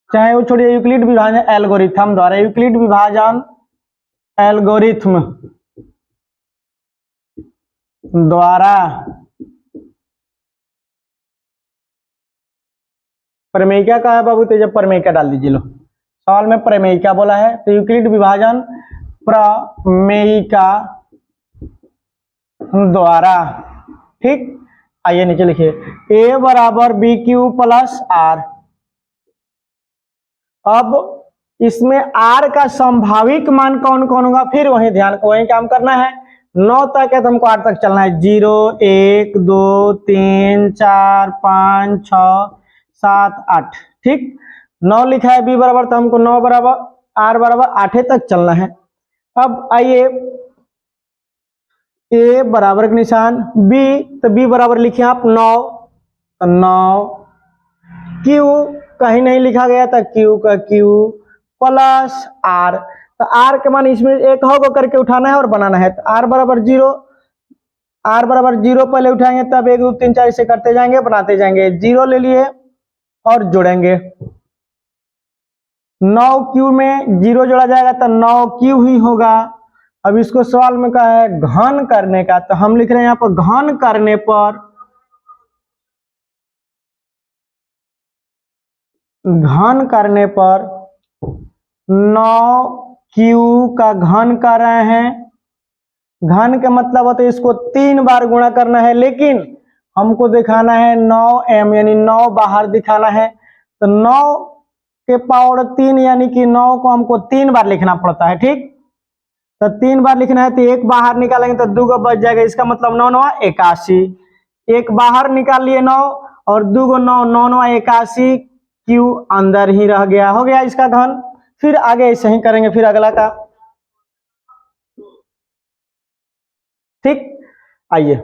चाहे वो छोड़िए यूक्लिड विभाजन एल्गोरिथम द्वारा, यूक्लिड विभाजन एल्गोरिथम द्वारा प्रमेयिका का है बाबू, तो जब प्रमेयिका डाल दीजिए। लो सवाल में प्रमेयिका बोला है तो यूक्लिड विभाजन प्रमेयिका द्वारा। ठीक, आइए नीचे लिखिए a बराबर BQ+R। अब इसमें R का संभाविक मान कौन कौन होगा, फिर वही काम करना है। 9 तक है तो हमको 8 तक चलना है। 0 1 2 3 4 5 6 7 8। ठीक, 9 लिखा है b बराबर, तो हमको 9 बराबर r बराबर 8 तक चलना है। अब आइए a बराबर के निशान b, तो b बराबर लिखिए आप 9, तो 9। q कहीं नहीं लिखा गया था, q का q, प्लस आर। तो आर के मान इसमें एक होगा करके उठाना है और बनाना है। तो आर बराबर 0, आर बराबर 0 पहले उठाएंगे, तब 1 2 3 4 इसे करते जाएंगे, बनाते जाएंगे। 0 ले लिए और जोड़ेंगे। 9 क्यू में 0 जोड़ा जाएगा तो 9 क्यू ही होगा। अब इसको सवाल में कहा है घन करने का, तो हम लिख रहे हैं यहाँ पर घन करने पर, घन करने पर 9 क्यू का घन कर रहे हैं। घन का मतलब होता है इसको 3 बार गुणा करना है, लेकिन हमको दिखाना है 9m यानी 9 बाहर दिखाना है। तो 9 के पावर 3 यानी कि 9 को हमको 3 बार लिखना पड़ता है। ठीक, तो 3 बार लिखना है तो एक बाहर निकालेंगे तो 2 बच जाएगा। इसका मतलब 9 9 81, एक बाहर निकाल लिए 9 और 2 9 9 9 81, क्यू अंदर ही रह गया। हो गया इसका घन। फिर आगे ऐसे ही करेंगे, फिर अगला का। ठीक, आइए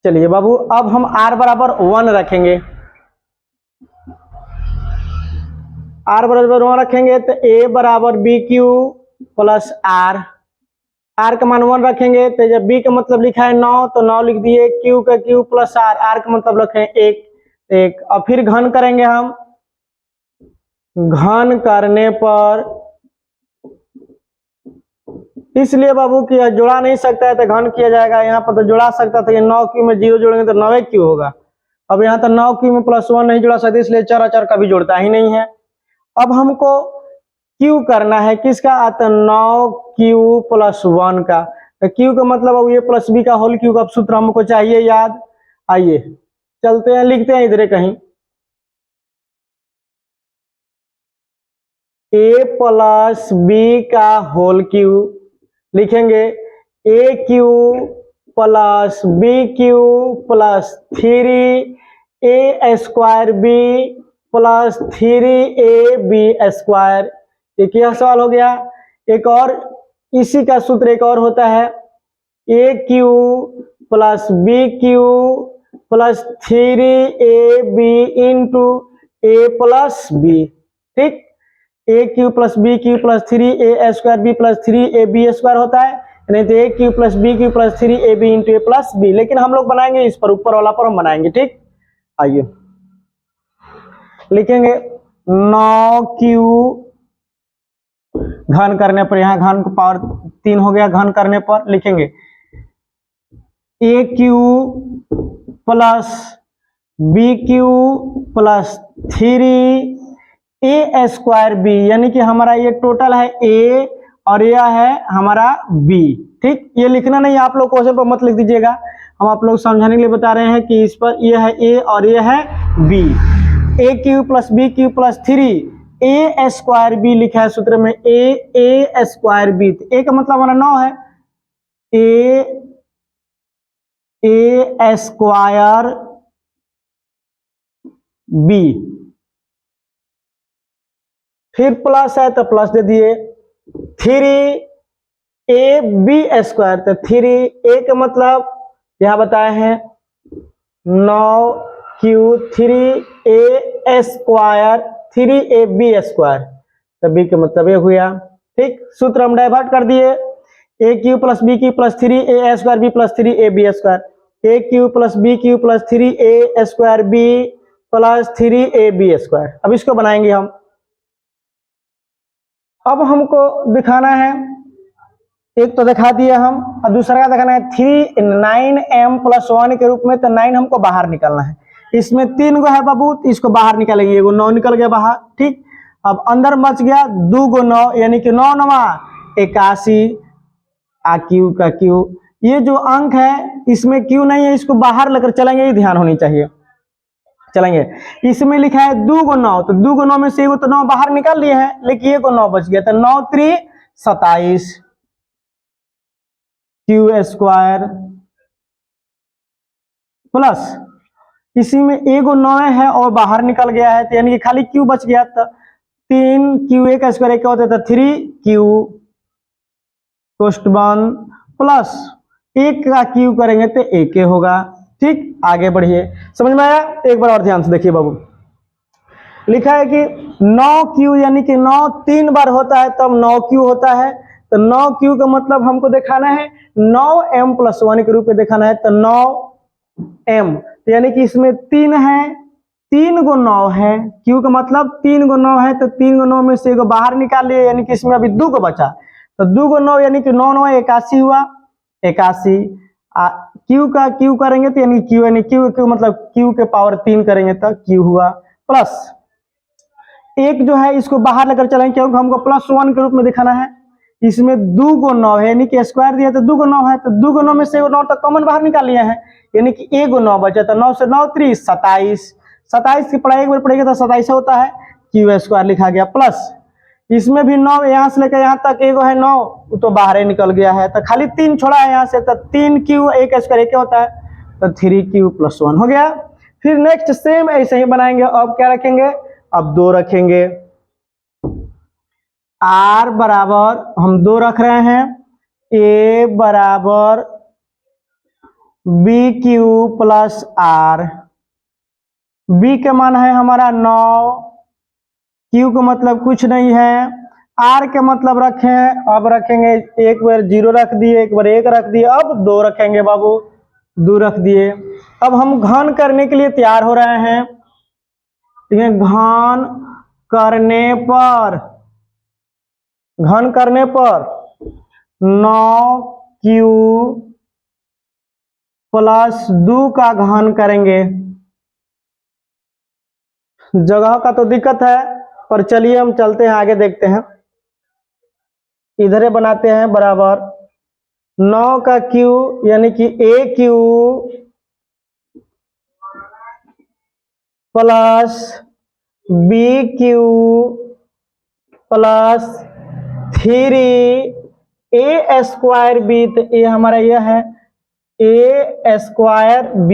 चलिए बाबू, अब हम r बराबर 1 रखेंगे। r बराबर 1 रखेंगे तो a बराबर B Q plus R. R का मान 1 रखेंगे तो जब b का मतलब लिखा है 9 तो 9 लिख दिए, q का q प्लस आर, आर का मतलब रखें 1। और फिर घन करेंगे हम। घन करने पर, इसलिए बाबू कि जोड़ा नहीं सकता है तो घन किया जाएगा। यहाँ पर तो जोड़ा सकता था, 9 क्यू में 0 जोड़ेंगे तो 9 क्यू होगा। अब यहाँ तो 9 क्यू में +1 नहीं जोड़ा सकते, इसलिए 4 4 कभी जोड़ता ही नहीं है। अब हमको क्यू करना है किसका, आता 9 क्यू प्लस 1 का। तो क्यू का मतलब अब ये प्लस बी का होल क्यू का सूत्र हमको चाहिए याद। आइए चलते हैं, लिखते हैं इधर कहीं। a प्लस बी का होल क्यू लिखेंगे, A cube plus B Q plus 3a square B plus 3ab square. एक यह सवाल हो गया। एक और इसी का सूत्र एक और होता है, A cube plus B Q plus 3ab into A plus B. ठीक, A cube plus B Q plus 3a square B plus 3ab square होता है, नहीं तो A cube plus B Q plus 3ab into A plus B. लेकिन हम लोग बनाएंगे इस पर, ऊपर वाला पर हम बनाएंगे। ठीक, आइए लिखेंगे 9 क्यू घन करने पर, यहाँ घन को पावर 3 हो गया। घन करने पर लिखेंगे A cube plus B Q plus 3a square B, यानी कि हमारा ये टोटल है a और यह है हमारा b। ठीक, ये लिखना नहीं, आप लोग क्वेश्चन पर मत लिख दीजिएगा, हम आप लोग समझाने के लिए बता रहे हैं कि इस पर यह है a और यह है b। A cube plus B Q plus 3a square B लिखा है सूत्र में, a स्क्वायर बी। ए का मतलब हमारा 9 है, a स्क्वायर बी। फिर प्लस है तो प्लस दे दिए, 3ab स्क्वायर। तो 3a का मतलब यहां बताए हैं 9 Q 3a square 3ab square, तो b का मतलब ये हुआ। ठीक, सूत्र हम डाइवर्ट कर दिए, A cube plus B Q plus 3a square B plus 3ab square, A cube plus B Q plus 3a square B plus 3ab square. अब इसको बनाएंगे हम। अब हमको दिखाना है, एक तो दिखा दिए हम, और दूसरा का दिखाना है 9m प्लस 1 के रूप में। तो 9 हमको बाहर निकालना है, इसमें 3 गो है बाबू, इसको बाहर निकालेंगे, एगो 9 निकल गया बाहर। ठीक, अब अंदर बच गया 2 गो 9, यानी कि 9 9 81, आ क्यू का क्यू। ये जो अंक है इसमें क्यू नहीं है, इसको बाहर लेकर चलेंगे, ये ध्यान होनी चाहिए। चलेंगे, इसमें लिखा है 2 गो 9, तो 2 गो 9 में से एगो तो 9 बाहर निकाल लिए हैं, लेकिन ये को 9 बच गया। तो 9 3 27 क्यू स्क्वायर प्लस, इसी में एगो 9 है और बाहर निकल गया है, तो यानी कि खाली क्यू बच गया। तो 3 क्यू ए का स्क्वायर क्या होता है, 3 क्यू कोष्टबंध प्लस 1 का क्यू करेंगे तो 1 होगा। ठीक, आगे बढ़िए, समझ में आया। एक बार और ध्यान से देखिए बाबू, लिखा है कि 9q यानी कि 9 3 बार होता है तब 9q होता है। तो 9q का मतलब हमको दिखाना है 9m+1 के रूप में दिखाना है। तो 9m तो यानी कि इसमें 3 है, 3 गो 9 है। q का मतलब 3 गो 9 है, तो 3 गो 9 में से एगो बाहर निकाल लिए, यानी कि इसमें अभी 2 गो बचा। तो 2 गो 9 यानी कि 9 9 81 हुआ, 81। q का q करेंगे तो यानी q यानी q मतलब q के पावर 3 करेंगे तो q हुआ, प्लस एक जो है इसको बाहर लेकर चलेंगे क्योंकि हमको +1 के रूप में दिखाना है। इसमें 2 गो 9 है, यानी कि स्क्वायर दिया तो 2 गो 9 है, तो 2 गो 9 में से 9 तक कॉमन बाहर निकाल लिया है, यानी कि 1 गो 9 बचा। तो 9 से 9 3 27, 27 की पढ़ाई एक बार पढ़ेगा तो 27 होता है, क्यू स्क्वायर लिखा गया। प्लस इसमें भी 9 यहाँ से लेकर यहाँ तक एगो है 9 तो बाहर ही निकल गया है, तो खाली 3 छोड़ा है यहाँ से, तो 3q एक स्क्वायर एक होता है, तो 3q+1 हो गया। फिर नेक्स्ट सेम ऐसे ही बनाएंगे। अब क्या रखेंगे, अब 2 रखेंगे। r बराबर हम 2 रख रहे हैं, a बराबर bq+r। b का मान है हमारा 9, q का मतलब कुछ नहीं है, r के मतलब रखें। अब रखेंगे, एक बार 0 रख दिए, एक बार 1 रख दिए, अब 2 रखेंगे बाबू, 2 रख दिए। अब हम घन करने के लिए तैयार हो रहे हैं। घन करने पर 9q+2 का घन करेंगे। जगह का तो दिक्कत है, पर चलिए हम चलते हैं आगे, देखते हैं। इधर ही बनाते हैं बराबर 9 का q यानी कि aq plus bq plus 3a square b। तो ये हमारा यह है a square b,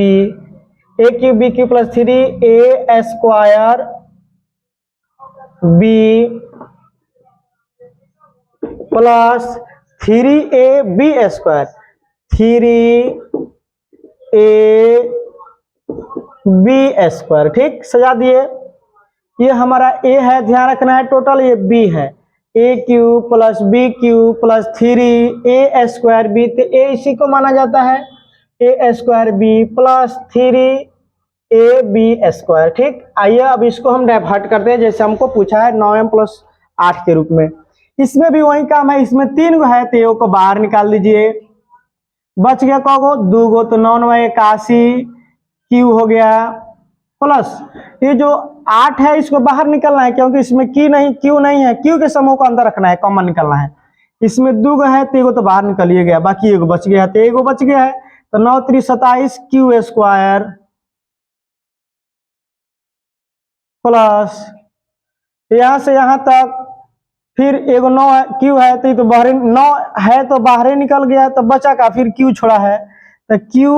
a cube B cube plus 3a square b plus 3ab square, 3ab square. ठीक, सजा दिए। ये हमारा a है, ध्यान रखना है, टोटल ये b है, a cube plus b cube plus 3a square b। तो a इसी को माना जाता है a square b plus 3ab square. ठीक, आइए अब इसको हम डाइवर्ट करते हैं, जैसे हमको पूछा है 9m+8 के रूप में। इसमें भी वही काम है, इसमें 3 गो है तो ए को बाहर निकाल दीजिए, बच गया कौगो 2 गो, तो 9 9 81 क्यू हो गया, प्लस ये जो 8 है इसको बाहर निकलना है क्योंकि इसमें क्यू नहीं है, क्यू के समूह को अंदर रखना है, कॉमन निकलना है। इसमें 2 गो है तो एगो तो बाहर निकलिए गया, बाकी एगो बच गया है, तो एगो बच गया है, तो 9 3 27 क्यू स्क्वायर प्लस यहां से यहां तक फिर एगो 9 क्यू है तो बाहर 9 है तो बाहर निकल गया, तो बचा का फिर क्यू छोड़ा है, तो क्यू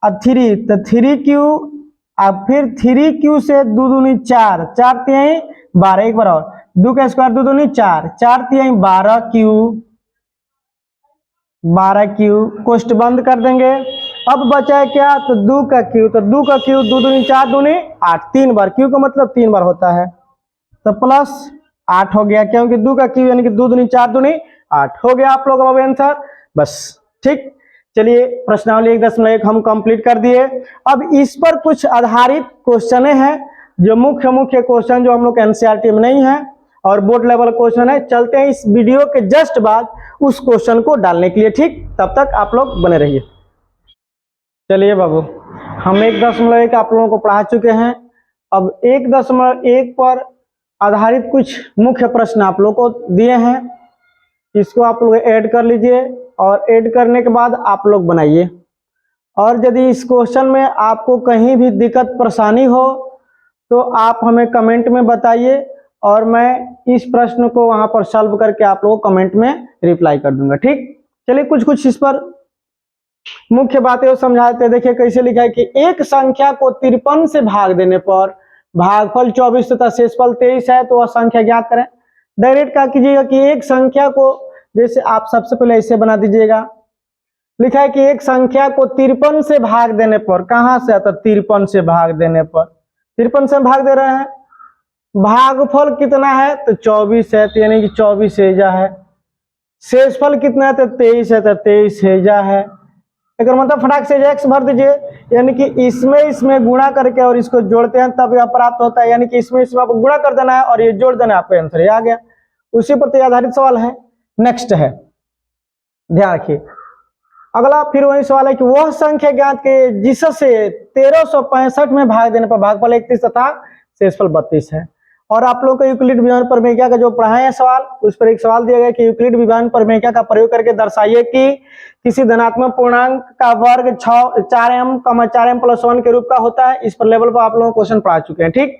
और 3, तो 3q अब फिर 3q से 2 दूनी 4, 4 3 12, एक बार और 2 का स्क्वायर 2 दूनी 4, 4 3 12q कोष्ट बंद कर देंगे। अब बचा है क्या, तो 2 का q, तो 2 का q 2 दूनी 4 दूनी 8, 3 बार, q का मतलब 3 बार होता है, तो प्लस 8 हो गया, क्योंकि 2 का q यानी कि 2 दूनी 4 दूनी 8 हो गया। आप लोग अब आंसर बस। ठीक, चलिए प्रश्नावली 1.1 हम कंप्लीट कर दिए। अब इस पर कुछ आधारित क्वेश्चन हैं, जो मुख्य क्वेश्चन जो हम लोग एनसीईआरटी में नहीं है और बोर्ड लेवल क्वेश्चन है। चलते हैं इस वीडियो के जस्ट बाद उस क्वेश्चन को डालने के लिए। ठीक, तब तक आप लोग बने रहिए। चलिए बाबू, हम 1.1 आप लोगों को पढ़ा चुके हैं। अब 1.1 पर आधारित कुछ मुख्य प्रश्न आप लोग को दिए हैं, इसको आप लोग ऐड कर लीजिए और ऐड करने के बाद आप लोग बनाइए। और यदि इस क्वेश्चन में आपको कहीं भी दिक्कत परेशानी हो तो आप हमें कमेंट में बताइए और मैं इस प्रश्न को वहां पर सॉल्व करके आप लोगों को कमेंट में रिप्लाई कर दूंगा। ठीक, चलिए कुछ इस पर मुख्य बातें समझाते हैं। देखिए कैसे लिखा है कि एक संख्या को 53 से भाग देने पर भागफल 24 तथा शेषफल 23 है, तो वह संख्या ज्ञात करें। डायरेक्ट क्या कीजिएगा कि एक संख्या को, जैसे आप सबसे पहले ऐसे बना दीजिएगा, लिखा है कि एक संख्या को 53 से भाग देने पर, कहां से आता 53 से भाग देने पर, 53 से भाग दे रहे हैं भागफल कितना है तो 24 है, तो यानी कि 24 हेजा है। शेषफल कितना है तो 23 है, तो 23 हेजा है। अगर मतलब फटाक से एक्स भर दीजिए, यानी कि इसमें गुणा करके और इसको जोड़ते हैं तब यह प्राप्त होता है, यानी कि इसमें आपको गुणा कर देना है और ये जोड़ देना है, आपका आंसर ये आ गया। उसी पर तो आधारित सवाल है। नेक्स्ट है, ध्यान रखिए अगला फिर वही सवाल है कि वह संख्या ज्ञात के जिससे 1365 में भाग देने पर भागफल 31 तथा शेषफल 32 है। और आप लोगों को यूक्लिड विभाजन प्रमेय का जो पढ़ाए हैं सवाल, उस पर एक सवाल दिया गया कि यूक्लिड विभाजन प्रमेय का प्रयोग करके दर्शाइए कि किसी धनात्मक पूर्णांक का वर्ग 4m 4m+1 के रूप का होता है। इस पर लेवल पर आप लोग क्वेश्चन पढ़ा चुके हैं। ठीक,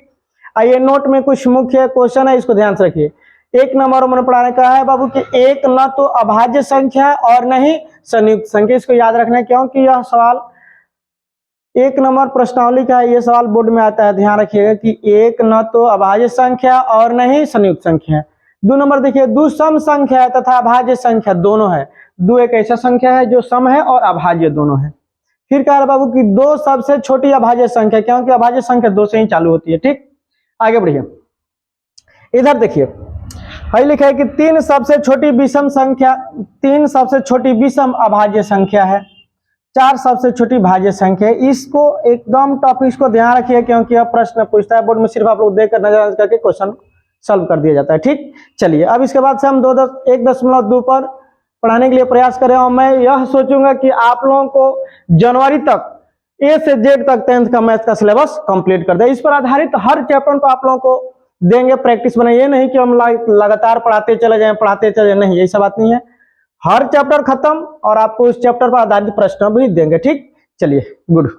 आइए नोट में कुछ मुख्य क्वेश्चन है, इसको ध्यान से रखिए। एक नंबर मैंने पढ़ाने का है बाबू कि एक न तो अभाज्य संख्या और न ही संयुक्त संख्या। इसको याद रखना है क्योंकि यह सवाल एक नंबर प्रश्नावली का है, ये सवाल बोर्ड में आता है। ध्यान रखिएगा कि एक न तो अभाज्य संख्या और न ही संयुक्त संख्या है। 2 नंबर देखिए, दो सम संख्या है तथा अभाज्य संख्या दोनों है। दो एक ऐसा संख्या है जो सम है और अभाज्य दोनों है। फिर कह रहा बाबू कि दो सबसे छोटी अभाज्य संख्या, क्योंकि अभाज्य संख्या 2 से ही चालू होती है। ठीक, आगे बढ़िए, इधर देखिए हई लिखा है कि 3 सबसे छोटी विषम संख्या, 3 सबसे छोटी विषम अभाज्य संख्या है, 4 सबसे छोटी भाज्य संख्या है। इसको एकदम टॉपिक को ध्यान रखिए क्योंकि यह प्रश्न पूछता है बोर्ड में, सिर्फ आप लोग देखकर नजर करके क्वेश्चन सॉल्व कर दिया जाता है। ठीक, चलिए अब इसके बाद से हम 1.2 पर पढ़ाने के लिए प्रयास करें और मैं यह सोचूंगा कि आप लोगों को जनवरी तक ए से जेड तक 10th का मैथ का सिलेबस कंप्लीट कर दे। इस पर आधारित हर चैप्टर को आप लोगों को देंगे, प्रैक्टिस बने। ये नहीं कि हम लगातार पढ़ाते चले जाए, नहीं, ऐसा बात नहीं है। हर चैप्टर खत्म और आपको उस चैप्टर पर आधारित प्रश्न भी देंगे। ठीक, चलिए, गुड।